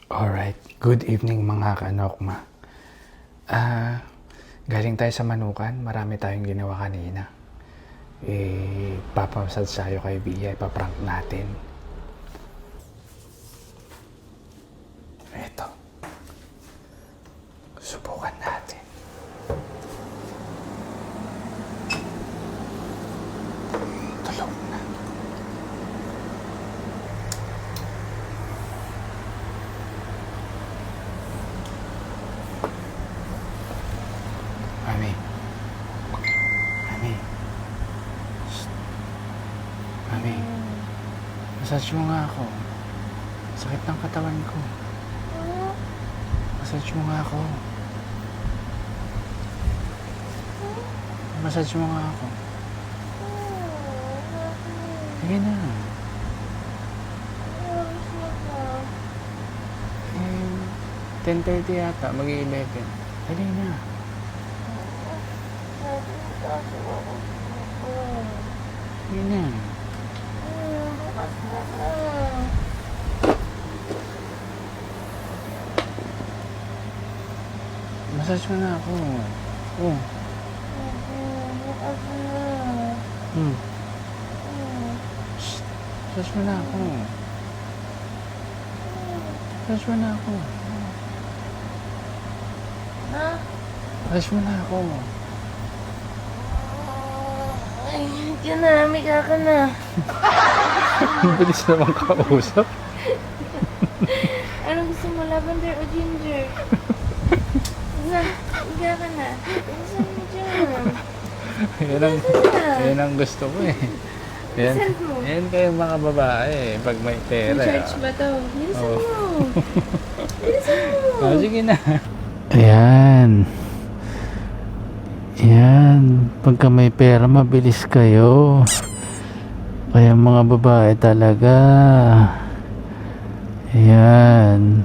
Alright, good evening mga kanokma. Galing tayo sa Manukan, marami tayong ginawa kanina. Papamassage tayo kay Bia, ipaprank natin. Ito. Subukan natin. Tulog na. Mami. Mami. Shh. Mami. Massage mo nga ako. Sakit ng katawan ko. Massage mo nga ako. Massage mo nga ako. Sige na. 10:30 yata, mag-11. Dali na. Sige na. Massage mo na ako. Oh. Shh. Massage mo na ako. Massage mo na ako. Massage mo na ako. Ay, ka na. Miga ka na. Ang bilis naman kausap. Anong gusto mo? Lavender o ginger? Na, miga ka na. Gusto mo dyan. Yan ang gusto ko eh. Yan kayong mga babae pag may pera. Church ba to? Bilisan mo. Bilisan mo. Oh, sige na. Ayan. Yan. Pagka may pera, mabilis kayo. Kaya mga babae talaga. Ayan.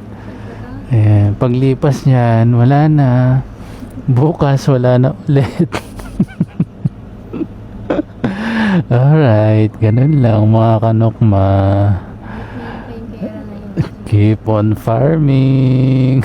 Ayan. Paglipas niyan, wala na. Bukas, wala na ulit. Alright. Ganun lang mga kanokma. Keep on farming.